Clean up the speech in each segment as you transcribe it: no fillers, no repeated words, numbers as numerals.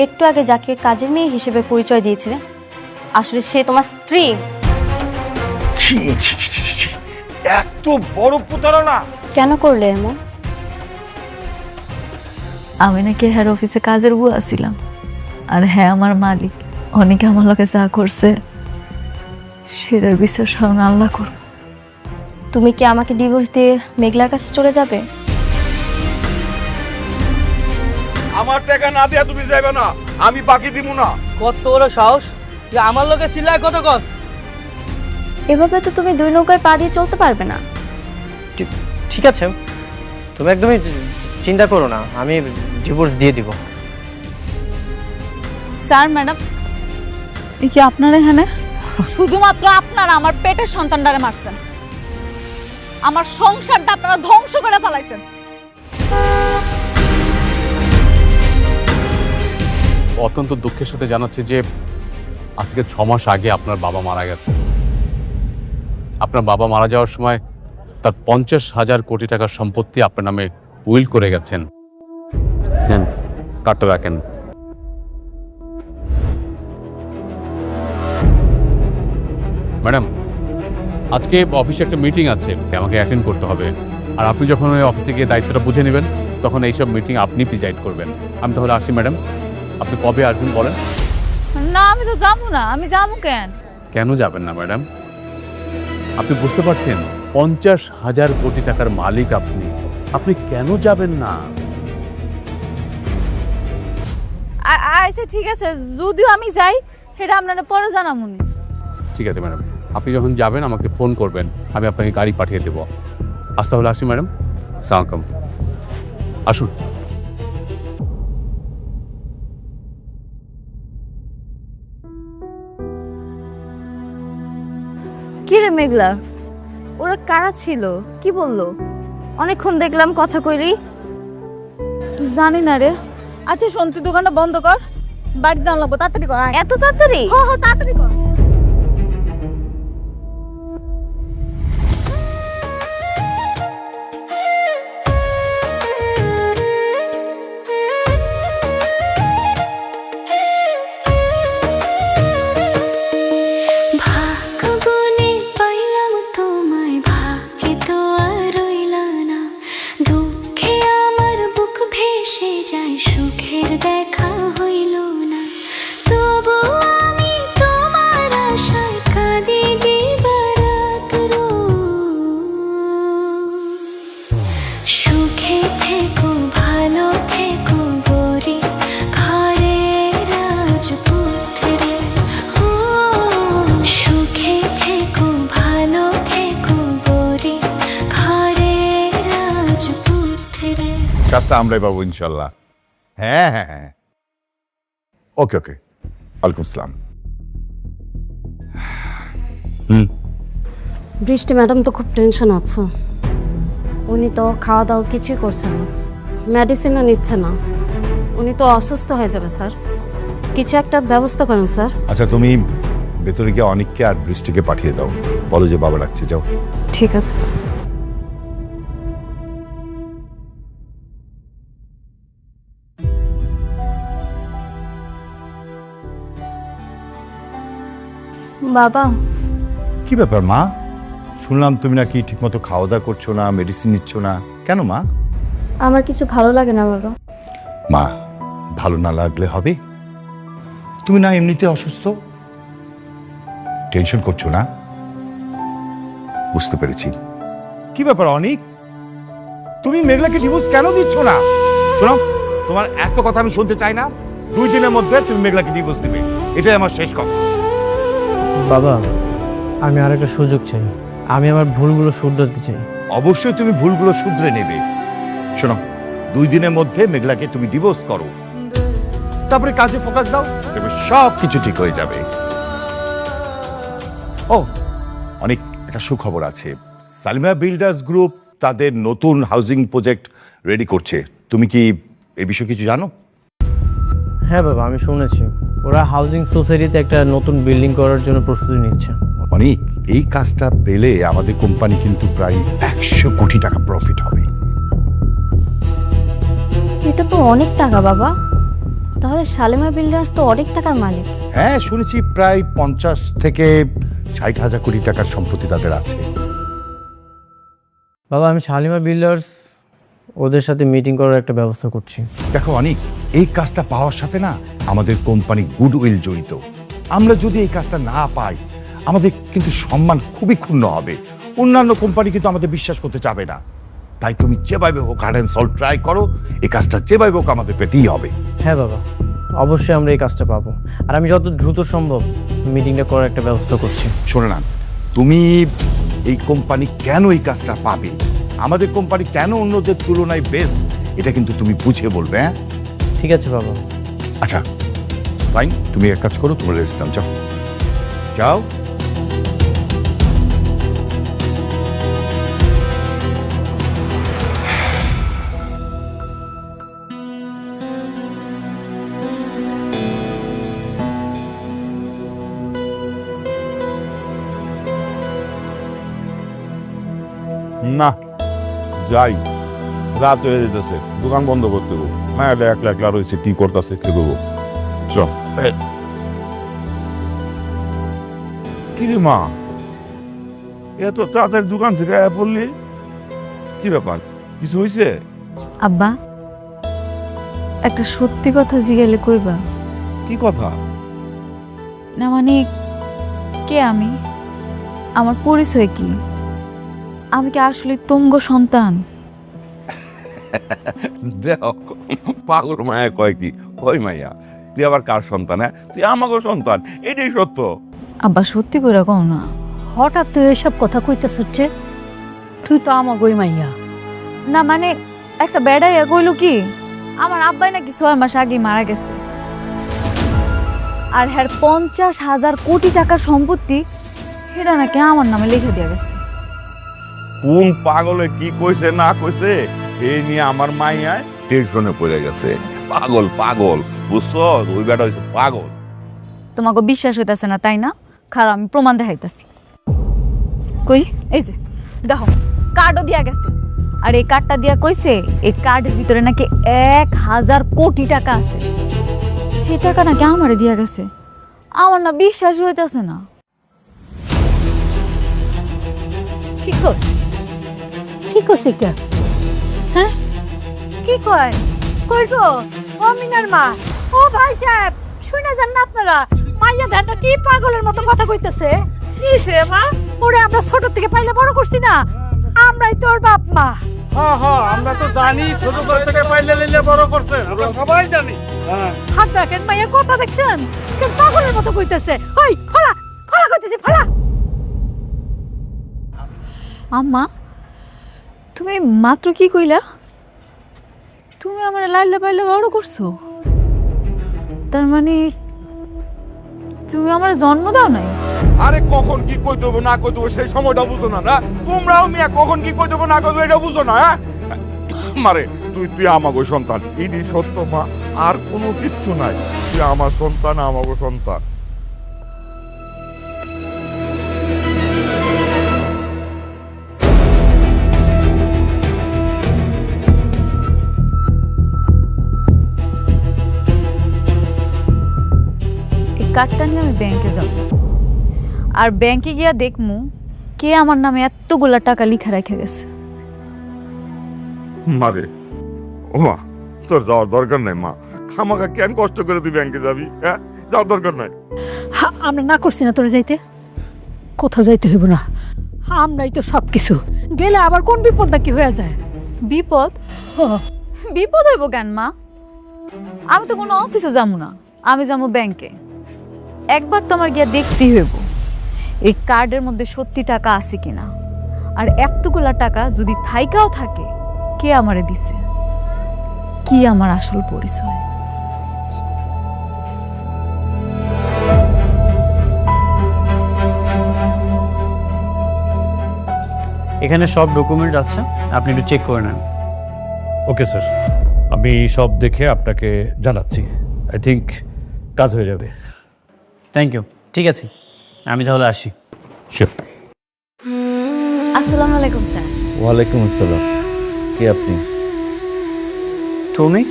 একটু আগে যাকে কাজের মেয়ে হিসেবে পরিচয় দিয়েছিলে আসলে সে তোমার স্ত্রী। ছি ছি ছি ছি ছি, এত বড় প্রতারণা! কেন করলে এমন? আমি নাকি হেড অফিসে কাজের বুয়া ছিলাম, আর হ্যাঁ আমার মালিক। অনেকে আমার লোকে যা করছে সেটার বিচার স্বয়ং আল্লাহ করব। তুমি কি আমাকে ডিভোর্স দিয়ে মেঘলার কাছে চলে যাবে? আমার টাকা না দিয়া তুমি যাইবে না, আমি বাকি দিব না। কত বড় সাহস তুই আমার লোকে চিল্লায় কত কস? এভাবে তো তুমি দুই নৌকায় পা দিয়ে চলতে পারবে না। ঠিক আছে, তুমি একদমই চিন্তা করো না, আমি ডিভোর্স দিয়ে দিব। স্যার ম্যাডাম, এই কি আপনার এখানে? শুধুমাত্র আপনারা আমার পেটের সন্তানটারে মারছেন, আমার সংসারটা আপনারা ধ্বংস করে ফেলাইছেন। অত্যন্ত দুঃখের সাথে জানাচ্ছি যে আজকে 6 মাস আগে আপনার বাবা মারা গেছে। আপনার বাবা মারা যাওয়ার সময় তার 50,000 কোটি টাকার সম্পত্তি আপনার নামে উইল করে গেছেন। নেন, কার্ডটা রাখেন। ম্যাডাম, আজকে অফিসে একটা মিটিং আছে, আমাকে অ্যাটেন্ড করতে হবে। আর আপনি যখন ওই অফিসে গিয়ে দায়িত্বটা বুঝে নেবেন তখন এইসব মিটিং আপনি প্রিজাইড করবেন। আমি তাহলে আসি ম্যাডাম। আপনি কবে আসবেন বলেন? না আমি তো যাবো না। আমি যাবো কেন? কেন যাবেন না ম্যাডাম? আপনি বুঝতে পারছেন 50,000 কোটি টাকার মালিক আপনি, আপনি কেন যাবেন না? আচ্ছা ঠিক আছে, যদিও আমি যাই সেটা আপনারা পরে জানামুনি। ঠিক আছে ম্যাডাম, আপনি যখন যাবেন আমাকে ফোন করবেন, আমি আপনাকে গাড়ি পাঠিয়ে দেবো। আজ তাহলে আসি ম্যাডাম। আসসালামু আলাইকুম। আসুন। কি রে মেঘলা, ওরা কারা ছিল? কি বললো? অনেকক্ষণ দেখলাম কথা কইলি। জানি না রে। আচ্ছা শোন, তুই দোকানটা বন্ধ কর, বাড়ি জান লাগবো, তাড়াতাড়ি কর। এত তাড়াতাড়ি? তাড়াতাড়ি কর। কাজটা আমরাই পাবো ইনশাল্লাহ। হ্যাঁ হ্যাঁ হ্যাঁ, ওকে ওকে। ওয়ালাইকুম আসসালাম। বৃষ্টি ম্যাডাম তো খুব টেনশন আছে। উনি তো খাওয়া দাওয়া কিছুই করছে না, মেডিসিনও নিচ্ছে না। উনি তো অসুস্থ হয়ে যাবে স্যার, কিছু একটা ব্যবস্থা করেন স্যার। আচ্ছা, তুমি ভেতরে গিয়ে অনিককে আর বৃষ্টিকে পাঠিয়ে দাও, বলো যে বাবা রাখছে, যাও। ঠিক আছে। বাবা, কি ব্যাপার মা? শুনলাম তুমি নাকি ঠিকমতো খাওয়া দাওয়া করছো না, মেডিসিন নিচ্ছ না, কেন মা? আমার কিছু ভালো লাগে না বাবা। মা, ভালো না লাগলে হবে? তুমি না এমনিতে অসুস্থ, টেনশন করছো না? বুঝতে পেরেছি। কি ব্যাপার অনিক, তুমি মেঘলাকে ডিভোর্স কেন দিচ্ছ না? শোনো, তোমার এত কথা আমি শুনতে চাই না। 2 দিনের মধ্যে তুমি মেঘলাকে ডিভোর্স দিবে, এটাই আমার শেষ কথা। বাবা, আমি আর একটা সুযোগ চাই, আমি আমার ভুলগুলো শুধরাতে চাই। অবশ্যই তুমি ভুলগুলো শুধরে নেবে। শোনো, 2 দিনের মধ্যে মেঘলাকে তুমি ডিভোর্স করো, তারপরে কাজে ফোকাস দাও, তবে সব কিছু ঠিক হয়ে যাবে। ও, অনেক একটা সুখবর আছে। সালিমা বিল্ডার্স গ্রুপ তাদের নতুন হাউজিং প্রজেক্ট রেডি করছে। তুমি কি এই বিষয়ে কিছু জানো? হ্যাঁ বাবা, আমি শুনেছি ওরা হাউজিং সোসাইটিতে একটা নতুন বিল্ডিং করার জন্য প্রস্তুতি নিচ্ছে। অনেক, এই কাজটা পেলে আমাদের কোম্পানি কিন্তু প্রায় 100 কোটি টাকা প্রফিট হবে। এটা তো অনেক টাকা বাবা। তাহলে শালেমা বিল্ডার্স তো অনেক টাকার মালিক। হ্যাঁ, শুনেছি প্রায় 50 থেকে 60 হাজার কোটি টাকার সম্পত্তি তাদের আছে। বাবা, আমি শালিমা বিল্ডার্স ওদের সাথে মিটিং করার একটা ব্যবস্থা করছি। দেখো অনেক, এই কাজটা পাওয়ার সাথে না আমাদের কোম্পানি গুডউইল জড়িত। আমরা যদি এই কাজটা না পাই আমাদের কিন্তু সম্মান খুবই ক্ষুণ্ণ হবে। অন্যান্য কোম্পানি কিন্তু আমাদের বিশ্বাস করতে চাবে না। তাই তুমি যেভাবে হোক হার্ড অ্যান্ড সল্ট ট্রাই করো, এই কাজটা যেভাবে হোক আমাদের পেতেই হবে। হ্যাঁ বাবা, অবশ্যই আমরা এই কাজটা পাবো। আর আমি যত দ্রুত সম্ভব মিটিংটা করার একটা ব্যবস্থা করছি। শোনো না, তুমি এই কোম্পানি কেন এই কাজটা পাবে, আমাদের কোম্পানি কেন অন্যদের তুলনায় বেস্ট, এটা কিন্তু তুমি বুঝে বলবে। হ্যাঁ ঠিক আছে বাবা। আচ্ছা ফাইন, তুমি এক কাজ করো, তোমার রেস্ট নাও, যাও যাও। না যাই, রাত হয়ে যেতেছে, দোকান বন্ধ করতে গো। মায়াটা একলা একলা রয়েছে, কি করতেছে কে দেবো। চ কিরে মা, এত তাড়াতাড়ি দোকান থেকে আয়া পড়লি, কি ব্যাপার, কিছু হয়েছে? আব্বা, একটা সত্যি কথা জিজ্ঞেলে কইবা? কি কথা? না মানে, কে আমি, আমার পরিচয় কি, আমি কি আসলে তুঙ্গ সন্তান? দেখ পাগল মায়া কয় কি, ওই মাইয়া তুই আবার কার সন্তান? হ্যাঁ, তুই আমাকে সন্তান, এটাই সত্য। আব্বা সত্যি করে কও না। হঠাৎ তুই এসব কথা কইতেছ হচ্ছে? তুই তো আমার গই মাইয়া। না মানে, একটা বেড়াইয়া কইল কি আমার আব্বাই নাকি 6 মাস আগে মারা গেছে, আর হ্যার 50,000 কোটি টাকার সম্পত্তি সেটা নাকি আমার নামে লিখে দেওয়া গেছে। কোন পাগলে কি কইছে না কইছে এই নিয়ে আমার মাইয়ায় টেনশনে পড়ে গেছে। পাগল পাগল, বুঝছো? ওই বেটা হইছে পাগল। তোমাকে বিশ্বাস হইতাছে না তাই না? খারাপ, আমি প্রমাণ দেখাইতাছি। কই, এই যে দেখো, কার্ডও দিয়া গেছে। আর এই কার্ডটা দিয়া কইছে এই কার্ডের ভিতরে নাকি 1,000 কোটি টাকা আছে। এই টাকা নাকি আমারে দিয়া গেছে। আমার না বিশ্বাস হইতাছে না। কি কস? কি কস এটা? হ্যাঁ, কি কয়? কই গো, ও মিনার মা, ও ভাই সাহেব, শুনে যান না আপনারা? মাইয়া দেখা কি পাগলের মতো কথা কইতেছে? নিছে মা, ওরে আমরা ছোট থেকে পাইলে বড় করছি না, আমরাই তোর বাপ মা। হ্যাঁ হ্যাঁ, আমরা তো জানি, ছোট থেকে পাইলে লিলে বড় করছে, আমরা সবাই জানি। হাত দেখেন, মাইয়া কথা দেখছেন? কেন পাগলের মতো কইতেছে? ওই ফলা ফলা কইতেছে, ফলা। আম্মা, তুমি মাত্র কি কইলা? তুমি আমার লাইলে পাইলে বড় করছো? তার মানে তুমি আমার জন্ম দাও নাই? আরে কখন কি কই দেবো না কই দেবো সেই সময়টা বুঝো না? না তোমরাও মিয়া কখন কি কই দেবো না কই দেবো এটা বুঝো না? হ্যাঁ মারে, তুই আমাগো সন্তান, ইডি সত্য মা, আর কোনো কিচ্ছু নাই। তুই আমার সন্তান, আমাগো সন্তান। এই কার্ডটা নিয়ে আমি ব্যাংকে যাব, আর ব্যাংকে গিয়া দেখমু কে আমার নামে এতগুলা টাকা লিখা রেখে গেছে। মারে, ও মা, তোর যাওয়ার দরকার নাই মা। আমাকে কেন কষ্ট করে তুই ব্যাংকে যাবি? হ্যাঁ, যাওয়ার দরকার নাই। আমরা না করছি না তোর যাইতে? কোথাও যাইতে হইব না, আমরাই তো সব কিছু। গেলে আবার কোন বিপদ না কি হয়ে যায়? বিপদ? বিপদ হইব কেন মা? আমি তো কোনো অফিসে যাবো না, আমি যাবো ব্যাংকে। একবার তোমার গিয়া দেখতেই হইব এই কার্ডের মধ্যে সত্যি টাকা আছে কিনা, আর এতগুলা টাকা যদি থাইকাও থাকে কে আমারে দিছে, কি আমার আসল পরিচয়। এখানে সব ডকুমেন্ট আছে, আপনি একটু চেক করে নেন। ওকে স্যার, আমি সব দেখে আপনাকে জানাচ্ছি। আই থিঙ্ক কাজ হয়ে যাবে। Thank you. ঠিক আছে, আমি তাহলে আসি। শিওর। আসসালামু আলাইকুম স্যার। ওয়ালাইকুম আসসালাম। কে আপনি? তুমি?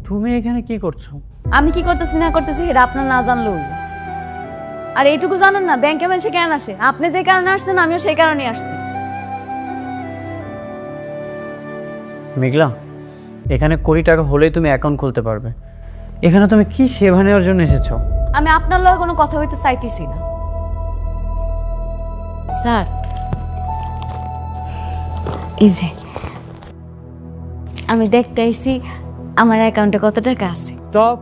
তুমি এখানে কি করছো? আমি কি করতেছি না করতেছি এটা আপনার না জানলেও হইলো। আর এইটুকু জানেন না ব্যাংকে মানুষে কেন আসে? আপনি যে কারণে আসছেন আমিও সেই কারণে আসছি। মেঘলা, এখানে কোটি টাকা হলেই তুমি অ্যাকাউন্ট খুলতে পারবে। এখানে তুমি কি সেবা নেওয়ার জন্য এসেছো? আমি আপনার লগে কোনো কথা হইতে চাইতেছি না। স্যার, এই যে আমি দেখতে আইছি আমার অ্যাকাউন্টে কত টাকা আছে। স্টপ।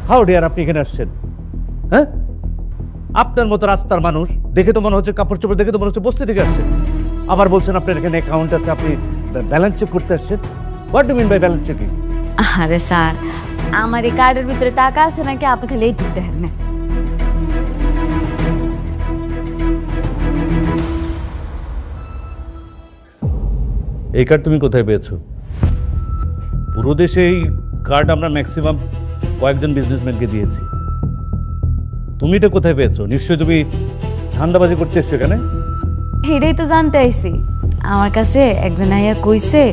হাউ ডিয়ার, আপনি এখানে আসছেন? হ্যাঁ, আপনার মতো রাস্তার মানুষ দেখে তো মনে হচ্ছে, কাপড় চোপড় দেখে তো মনে হচ্ছে বস্তি থেকে আসছেন। আবার বলছেন আপনার এখানে অ্যাকাউন্ট আছে, আপনি ব্যালেন্স চেক করতে আসছেন। What do mean by balance checking? আরে স্যার, আমার এই কার্ডের ভিতরে টাকা আছে নাকি আপনি খালি এইটুকু দেখেন না। এই কার্ড তুমি কোথায় পেয়েছো? পুরো দেশে এই কার্ড আমরা ম্যাক্সিমাম কয়েকজন বিজনেসম্যানকে দিয়েছি। তুমি এটা কোথায় পেয়েছো? নিশ্চয়ই তুমি ধান্দাবাজি করতে এসছো এখানে। এটাই তো জানতে আইছি। আমার কাছে একজন আইয়া কইছে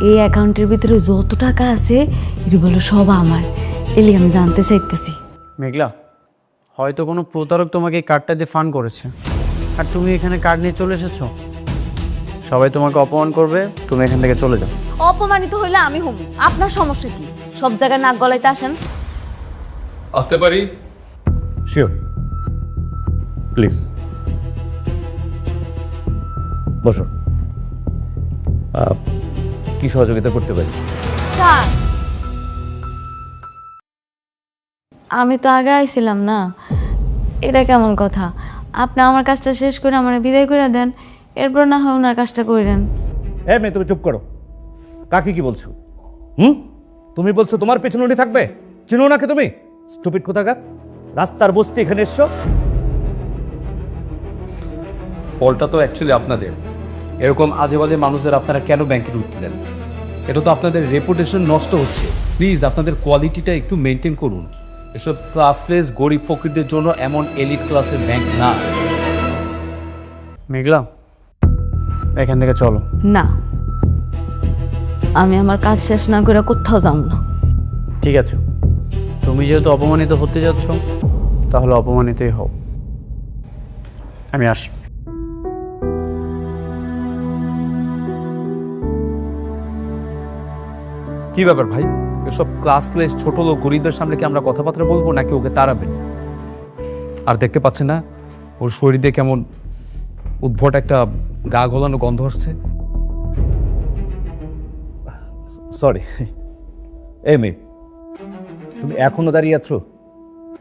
এই অ্যাকাউন্টের ভিতরে যত টাকা আছে এটা বলো সব আমার। এলি আমি জানতে চাইতেছি। মেঘলা, হয়তো কোনো প্রতারক তোমাকে এই কার্ডটা দিয়ে ফান্ড করেছে, আর তুমি এখানে কার্ড নিয়ে চলে এসেছো। সবাই তোমাকে অপমান করবে, তুমি এখান থেকে চলে যাও। অপমানিত হইলে আমি হব, আপনার সমস্যা কি? সব জায়গায় নাক গলাইতে আসেন। আসতে পারি? শিওর, প্লিজ বসো। কি সহযোগিতা করতে পারি? স্যার, আমি তো আগে আইছিলাম না, এটা কেমন কথা? আপনি আমার কাজটা শেষ করে আমার বিদায় করে দেন, এরপর না হয় ওনার কাজটা করেন। হ্যাঁ মেয়ে, তুমি চুপ করো। কাকে কি বলছো? তুমি বলছো তোমার পেছনে উনি থাকবে? চিনো নাকি তুমি? স্টুপিড কোথাকার, রাস্তার বস্তি এখানে এসছো। ফলটা তো অ্যাকচুয়ালি আপনাদের। এরকম আজে বাজে মানুষদের আপনারা কেন ব্যাংকে ঢুকতে দেন? এটা তো আপনাদের রেপুটেশন নষ্ট হচ্ছে। প্লিজ আপনাদের কোয়ালিটিটা একটু মেনটেন করুন। এসব ক্লাসলেস গরিব ফকিরদের জন্য এমন এলিট ক্লাসের ব্যাংক না। মেঘলা, এখান থেকে চলো। না, আমি আমার কাজ শেষ না করে কোথাও যাব না। ঠিক আছে, তুমি যেহেতু অপমানিত হতে যাচ্ছ, তাহলে অপমানিতই হও। আমি আসি। কি ব্যাপার ভাই? এসব ক্লাসলেস ছোট লোক গরিবদের সামনে কি আমরা কথাবার্তা বলবো নাকি ওকে তাড়াবেন? আর দেখতে পাচ্ছেন না ওর শরীরে কেমন উদ্ভট একটা গা গলানো গন্ধ আসছে? সরি। এই মেয়ে, তুমি এখনো দাঁড়িয়ে আছো?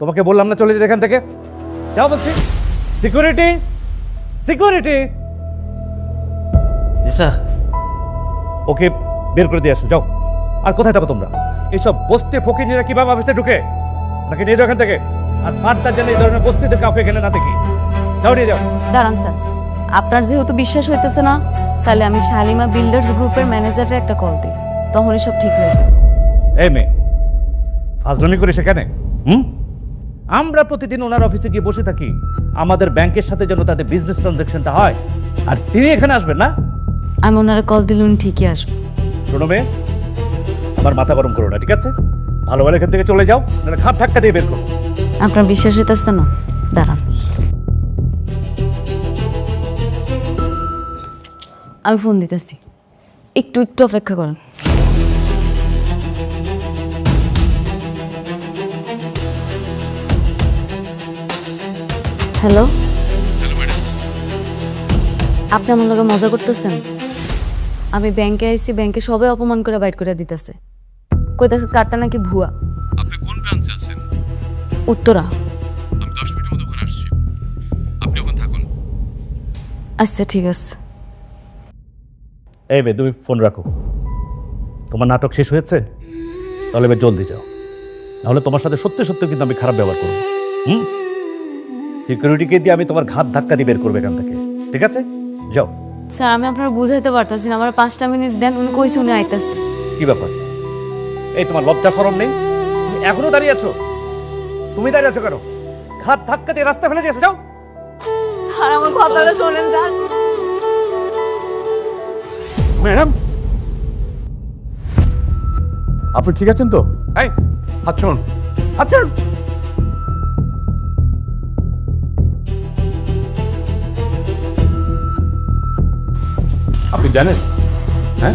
তোমাকে বললাম না চলে যেতে এখান থেকে। যাও বলছি। সিকিউরিটি, সিকিউরিটি, ওকে বের করে দিয়ে আসো, যাও। আর কোথায় থাকো তোমরা? এইসব বস্তি ফকিরা কিভাবে অফিসে ঢুকে? নাকি নিয়ে যাও এখান থেকে। আর ফার্দার যেন এই ধরনের বস্তিতে কাউকে এখানে না দেখি। যাও, নিয়ে যাও। দাঁড়ান স্যার, আপনার যেহেতু বিশ্বাস হইতেছে না, তাহলে আমি শালিমা বিল্ডার্স গ্রুপের ম্যানেজারে একটা কল দিই, তখনই সব ঠিক হয়ে যাবে। এই মেয়ে, ফাজলামি করে সেখানে? আমরা প্রতিদিন ওনার অফিসে গিয়ে বসে থাকি আমাদের ব্যাংকের সাথে যেন তাদের বিজনেস ট্রানজাকশনটা হয়, আর তিনি এখানে আসবেন না? আমি ওনারা কল দিলে উনি ঠিকই আসবো। শোনো মেয়ে, আমার মাথা গরম করো না, ঠিক আছে? ভালো ভালো এখান থেকে চলে যাও, নাহলে ঘাট ধাক্কা দিয়ে বের করো। আপনার বিশ্বাস হইতেছে না? দাঁড়ান, আমি ফোন দিতেছি, একটু একটু অপেক্ষা করেন। হ্যালো, আপনি আমার লগে মজা করতেছেন? আমি ব্যাংকে আইছি, ব্যাংকে সবাই অপমান করে বাইট করে দিতেছে, কইতাছে কার্ডটা নাকি ভুয়া। আপনি কোন ব্রাঞ্চে আছেন? উত্তরা। আমি 10 মিনিটের মধ্যে ওখানে আসছি, আপনি ওখানে থাকুন। আচ্ছা ঠিক আছে। এই মেয়ে, তুমি ফোন রাখো। তোমার নাটক শেষ হয়েছে? তাহলে এবার জলদি যাও, নাহলে তোমার সাথে সত্যি সত্যি কিন্তু আমি খারাপ ব্যবহার করবো। সিকিউরিটিকে দিয়ে আমি তোমার ঘাট ধাক্কা দিয়ে বের করবো এখান থেকে, ঠিক আছে? যাও। স্যার, আমি আপনার বুঝাইতে পারতাছি না, আমার 5টা মিনিট দেন, উনি কইছে উনি আইতাছে। কি ব্যাপার? এই তোমার লজ্জা শরম নেই? তুমি এখনো দাঁড়িয়ে আছো? তুমি দাঁড়িয়ে আছো কেন? ঘাট ধাক্কা দিয়ে রাস্তা ফেলে দিয়েছো, যাও। স্যার, আমার কথাটা শোনেন স্যার। ম্যাডাম, আপনি ঠিক আছেন তো? এই হাত ছাড়ুন, হাত ছাড়ুন। আপনি জানেন, হ্যাঁ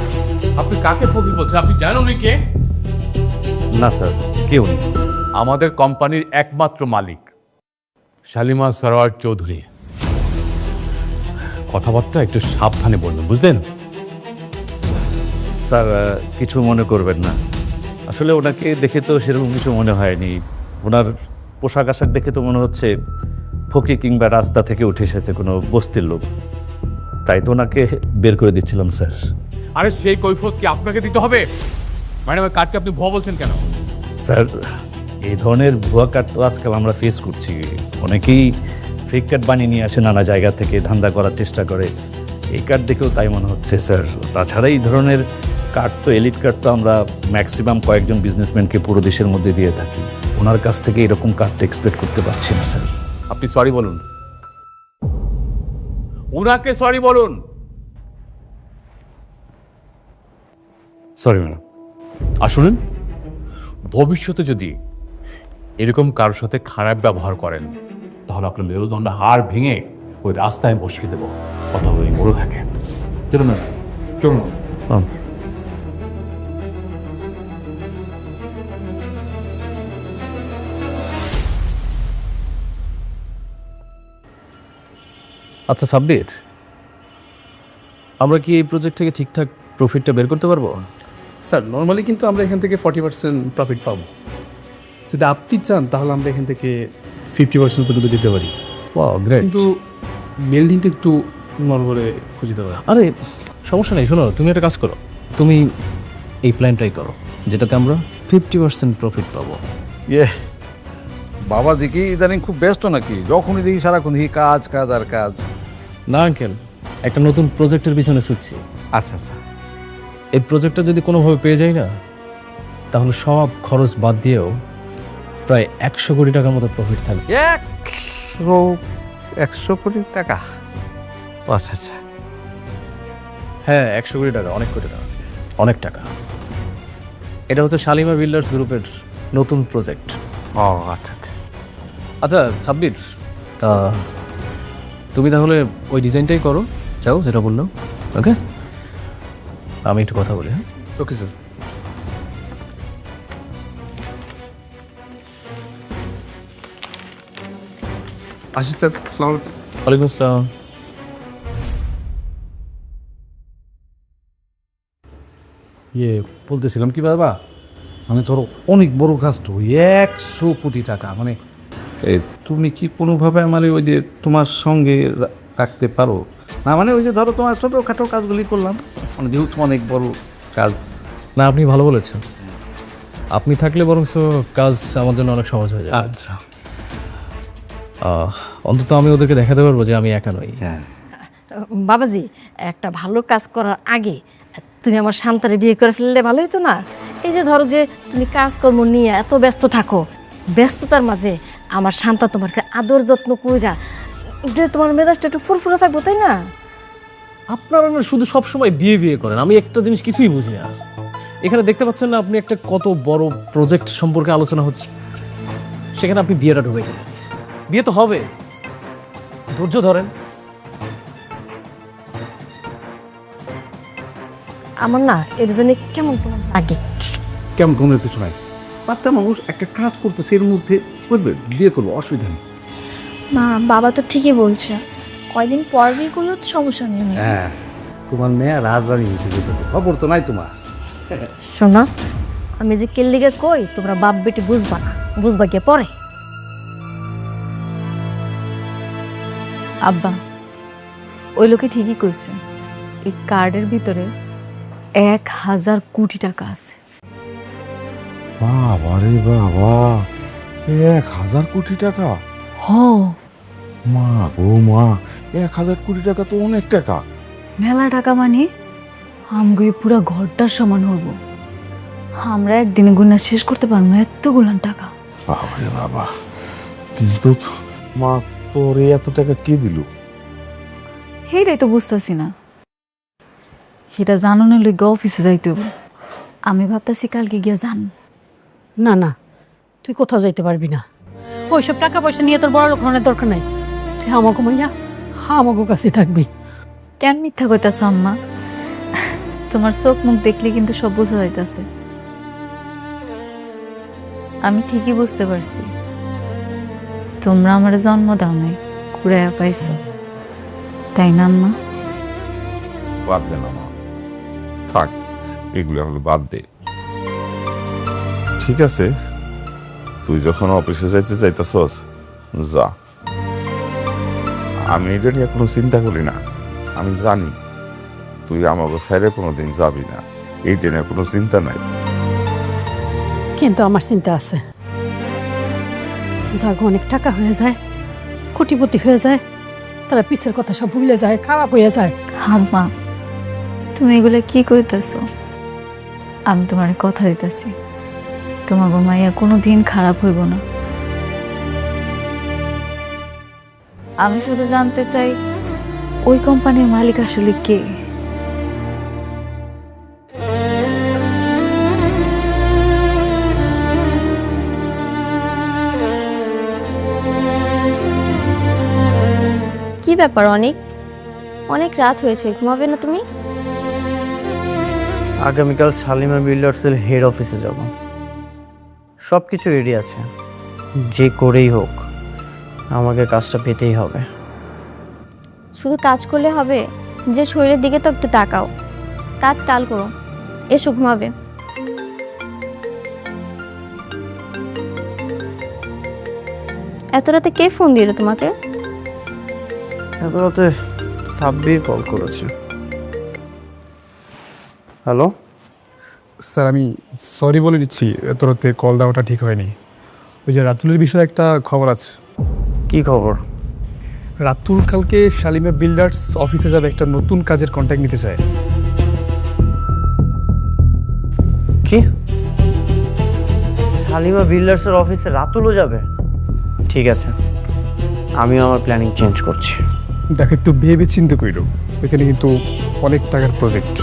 আপনি কাকে ফকির বলছেন? আপনি জানেন উনি কে? না স্যার, কেউ নেই। আমাদের কোম্পানির একমাত্র মালিক শালিমা সরোয়ার চৌধুরী। কথাবার্তা একটু সাবধানে বলবেন, বুঝলেন? স্যার কিছু মনে করবেন না, আসলে ওনাকে দেখে তো সেরকম কিছু মনে হয়নি। ওনার পোশাক আশাক দেখে তো মনে হচ্ছে ফকির কিংবা রাস্তা থেকে উঠে এসেছে কোনো বস্তির লোক, তাই তো ওনাকে বের করে দিচ্ছিলাম স্যার। আরে সেই কৈফিয়ত কি আপনাকে দিতে হবে? ম্যাডামের কার্ডকে আপনি ভুয়া বলছেন কেন? স্যার এই ধরনের ভুয়া কার্ড তো আজকাল আমরা ফেস করছি। অনেকেই ফেক কার্ড বানিয়ে নিয়ে আসে নানা জায়গা থেকে, ধান্দা করার চেষ্টা করে। এই কার্ড দেখেও তাই মনে হচ্ছে স্যার। তাছাড়া এই ধরনের কার্ড তো, এলিট কার্ড তো আমরা ম্যাক্সিমাম কয়েকজন বিজনেসম্যানকে পুরো দেশের মধ্যে দিয়ে থাকি। ওনার কাছ থেকে এরকম কার্ড এক্সপেক্ট করতে পারছি না স্যার। আপনি সরি বলুন, উনাকে সরি বলুন। Sorry madam. আর শুনুন, ভবিষ্যতে যদি এরকম কারোর সাথে খারাপ ব্যবহার করেন তাহলে আপনার মেরুদণ্ড হাড় ভেঙে ওই রাস্তায় বসিয়ে দেবো। কথা বলে মরে থাকে। চলুন না, চলুন। আচ্ছা সাব্বির, আমরা কি এই প্রজেক্ট থেকে ঠিকঠাক প্রফিটটা বের করতে পারবো? স্যার নর্মালি কিন্তু আমরা এখান থেকে 40% প্রফিট পাবো। যদি আপনি চান তাহলে আমরা এখান থেকে 50% পর্যন্ত দিতে পারি। Wow great. কিন্তু বিল্ডিংটা একটু নরবরে খুঁজে দেওয়া। আরে সমস্যা নেই, শোনো তুমি একটা কাজ করো, তুমি এই প্ল্যানটাই করো যেটাতে আমরা 50% প্রফিট পাবো। ইয়ে বাবাজি কি ইদানিং খুব ব্যস্ত নাকি? যখনই দেখি সারাক্ষণ দেখি কাজ কাজ আর কাজ। না আঙ্কেল, একটা নতুন প্রজেক্টের পিছনে ছুটছি। আচ্ছা আচ্ছা, এই প্রজেক্টটা যদি কোনোভাবে পেয়ে যাই না, তাহলে সব খরচ বাদ দিয়েও প্রায় 100 কোটি টাকার মতো প্রফিট থাকবে। 100 কোটি টাকা? ও আচ্ছা আচ্ছা। হ্যাঁ 100 কোটি টাকা, অনেক কোটি টাকা, অনেক টাকা। এটা হচ্ছে শালিমা বিল্ডার্স গ্রুপের নতুন প্রজেক্ট। ও আচ্ছা আচ্ছা। আচ্ছা সাব্বির, তা তুমি তাহলে ওই ডিজাইনটাই করো, চাও যেটা বললাম। ওকে, আমি একটু কথা বলি। হ্যাঁ ওকে স্যার। আসি স্যার, আসসালামু আলাইকুম। ওয়ালাইকুম আসসালাম। ইয়ে বলতেছিলাম কি বাবা, মানে ধরো অনেক বড় কাজ তো, 100 কোটি টাকা। মানে তুমি কি কোনোভাবে আমার ওই যে তোমার সঙ্গে রাখতে পারো? না মানে ওই যে ধরো তোমার ছোটোখাটো কাজগুলি করলাম, মানে যেহেতু অনেক বড় কাজ। না আপনি ভালো বলেছেন, আপনি থাকলে বরং কাজ আমার জন্য অনেক সহজ হয়ে যায়। আচ্ছা, অন্তত আমি ওদেরকে দেখাতে পারবো যে আমি একা নই। হ্যাঁ বাবাজি, একটা ভালো কাজ করার আগে তুমি আমার শান্তারে বিয়ে করে ফেললে ভালো হতো না? এই যে ধরো যে তুমি কাজকর্ম নিয়ে এত ব্যস্ত থাকো, ব্যস্ততার মাঝে আমার শান্তা তোমাকে আদর যত্ন কইরা যে তোমার মেজাজটা একটু ফুরফুরে থাকবো, তাই না? আপনারা না শুধু সবসময় বিয়ে বিয়ে করেন, আমি একটা জিনিস কিছুই বুঝি না। এখানে দেখতে পাচ্ছেন না আপনি একটা কত বড় প্রজেক্ট সম্পর্কে আলোচনা হচ্ছে, সেখানে আপনি বিয়েটা ঢুকে গেলেন। বিয়ে তো হবে, ধৈর্য ধরেন। আমার না এর জন্য কেমন কেমন লাগে। কেমন কোনো কিছু নাই, বাচ্চা মানুষ একটা কাজ করতেছে, এর মধ্যে করবে, বিয়ে করবো, অসুবিধা নেই। মা বাবা তো ঠিকই বলছে, কয়দিন পর বিয়ে করলেও তো সমস্যা নেই। হ্যাঁ, তোমার মেয়ে রাজরানী হইতে যেতেছে, খবর তো নাই তোমার। শোনা, আমি যে কেল্লিগে কই তোমরা বাপ বেটি বুঝবা না, বুঝবা গিয়ে পরে। আব্বা, ওই লোকে ঠিকই কইছে, এই কার্ডের ভিতরে 1000 কোটি টাকা আছে। বাবা রে বাবা, 1000 কোটি টাকা! হ, মা গো মা, 1000 কোটি টাকা তো অনেক টাকা। মেলা টাকা মানে আমগো পুরা ঘরটার সমান হবো। আমরা একদিনে গুণা শেষ করতে পারবো এতগুলান টাকা। বাবা রে বাবা, কিন্তু মা তোর এত টাকা কে দিল? সেইটাই তো বুঝতেছি না। সেটা জানানোর লইগে অফিসে যাইতে হবে। আমি ভাবতেছি কালকে গিয়ে যান। না না, তুই কোথাও যাইতে পারবি না। ওইসব টাকা পয়সা নিয়ে তোর বড় লোক হওয়ার দরকার নাই। তুই আমাকে মাইয়া আমাকে কাছে থাকবি। কেন মিথ্যা কইতাছ আম্মা? তোমার চোখ মুখ দেখলে কিন্তু সব বোঝা যাইতাছে। আমি ঠিকই বুঝতে পারছি তোমরা আমার জন্ম দাও নাই, কুড়াইয়া পাইছো, তাই না আম্মা? বাদ দে না মা, থাক এগুলো হলো বাদ দে। ঠিক আছে, তুই যখন অফিসে যাইতে চাইতেছস যা, আমি এটা নিয়ে কোনো চিন্তা করি না। আমি জানি তুই আমাকে সাইডে কোনোদিন যাবি না, এই দিনে কোনো চিন্তা নাই। কিন্তু আমার চিন্তা আছে, যাগো অনেক টাকা হয়ে যায়, কোটিপতি হয়ে যায়, তারা পিছের কথা সব ভুলে যায়, খারাপ হয়ে যায়। আম্মা তুমি এগুলো কি কইতাছো? আমি তোমার কথা দিতেছি, তোমার মাইয়া কোনো দিন খারাপ হইব না। আমি শুধু জানতে চাই ওই কোম্পানির মালিক আসলে কে? কি ব্যাপার অনেক অনেক রাত হয়েছে, ঘুমাবে না তুমি? আগামীকাল শালিমা বিল্ডার্সের হেড অফিসে যাব। সব কিছু রেডি আছে, যে করেই হোক আমাকে কাজটা পেতেই হবে। শুধু কাজ করলে হবে? যে শরীরের দিকে তো একটু তাকাও। কাজ কাল করো, এসো ঘুমাবে। এত রাতে কে ফোন দিল তোমাকে? এত রাতে সাব্বির কল করেছে। হ্যালো স্যার, আমি সরি বলে দিচ্ছি, এত রাতে কল দেওয়াটা ঠিক হয়নি। ওই যে রাতুলের বিষয়ে একটা খবর আছে। কি খবর? রাতুল কালকে শালিমা বিল্ডার্স অফিসে যাবে, একটা নতুন কাজের কন্ট্যাক্ট নিতে চায়। কি? শালিমা বিল্ডার্সের অফিসে রাতুলও যাবে? ঠিক আছে, আমিও আমার প্ল্যানিং চেঞ্জ করছি। দেখো, একটু ভেবে চিন্তা কইরো, ওইখানে কিন্তু অনেক টাকার প্রজেক্ট।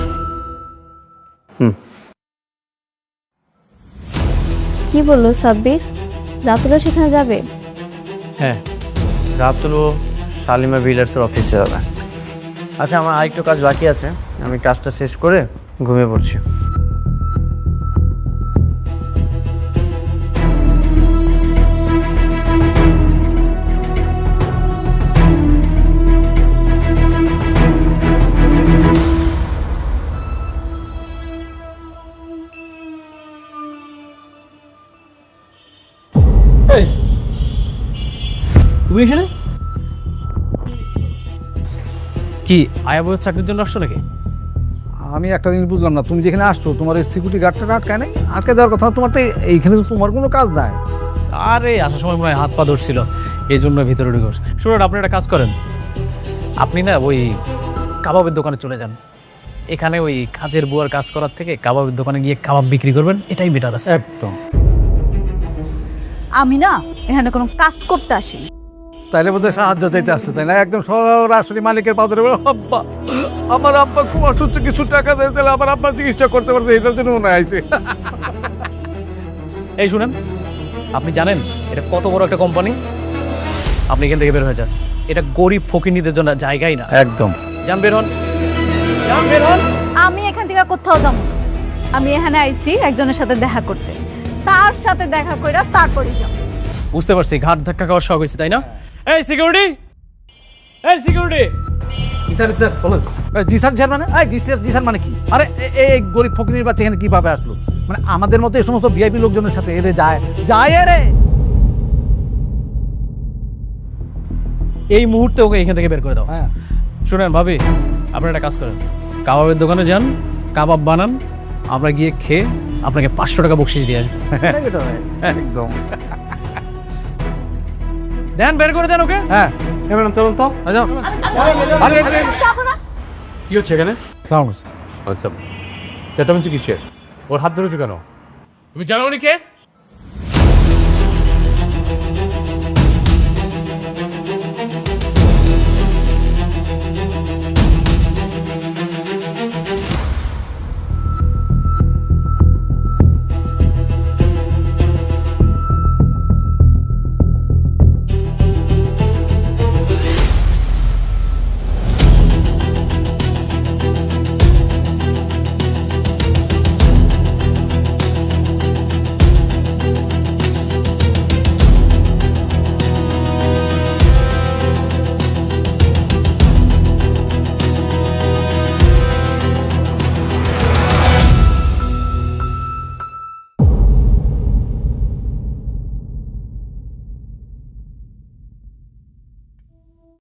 কি বললো সাব্বির? রাতুলও সেখানে যাবে? হ্যাঁ, রাতুলও শালিমা বিল্ডার্সের অফিসে যাবে। আচ্ছা, আমার আরেকটু কাজ বাকি আছে, আমি কাজটা শেষ করে ঘুমিয়ে পড়ছি। তুমি এখানে কি আয়া বইয়ের চাকরির জন্য আসছো নাকি? আমি একটা জিনিস বুঝলাম না, তুমি যেখানে আসছো তোমার এই সিকিউরিটি গার্ডটা আটকায় নাই? আটকে যাওয়ার কথা না, তোমার তো এইখানে তো তোমার কোনো কাজ নাই। আরে আসার সময় মনে হয় হাত পা ধরছিল, এই জন্য ভিতরে ঢুকে বসে। শুনুন, আপনি একটা কাজ করেন, আপনি না ওই কাবাবের দোকানে চলে যান। এখানে ওই কাজের বুয়ার কাজ করার থেকে কাবাবের দোকানে গিয়ে কাবাব বিক্রি করবেন, এটাই বেটার আছে। একদম। আমি না এখানে কোনো কাজ করতে আসি। তাইলে বোধহয় সাহায্য চাইতে আসছে, তাই না? একদম সরাসরি মালিকের পা ধরে বলো, আব্বা আমার আব্বা খুব অসুস্থ, কিছু টাকা দেয়, তাহলে আমার আব্বা চিকিৎসা করতে পারছে, এটার জন্য মনে হয়েছে। এই শুনেন, আপনি জানেন এটা কত বড় একটা কোম্পানি? আপনি এখান থেকে বের হয়ে যান, এটা গরিব ফকিনীদের জন্য জায়গাই না। একদম। যান, বের হন, যান, বের হন। আমি এখান থেকে কোথাও যাব না। আমি এখানে আইছি একজনের সাথে দেখা করতে, তার সাথে দেখা কইরা তারপরই যাব। বুঝতে পারছি, ঘাট ধাক্কা খাওয়ার শখ হয়েছে, তাই না? এই সিকিউরিটি, এই সিকিউরিটি। স্যার স্যার বলুন। জি স্যার, স্যার মানে জি স্যার মানে কি? আরে এই গরিব ফকিনীর বাচ্চা এখানে কিভাবে আসলো? মানে আমাদের মতো এই সমস্ত ভিআইপি লোকজনের সাথে এরে যায় রে। এই মুহূর্তে ওকে এখান থেকে বের করে দাও। হ্যাঁ শুনেন ভাবি, আপনারা একটা কাজ করেন, কাবাবের দোকানে যান, কাবাব বানান, আমরা গিয়ে খেয়ে আপনাকে 500 টাকা বকশিশ দিয়ে আসবো। একদম। দেন, বের করে দেন ওকে। হ্যাঁ এবার চলুন তো। কি হচ্ছে এখানে? সাউন্ড। আচ্ছা, চেঁচামেচি কিসের? ওর হাত ধরেছো কেন? তুমি জানো উনি কে?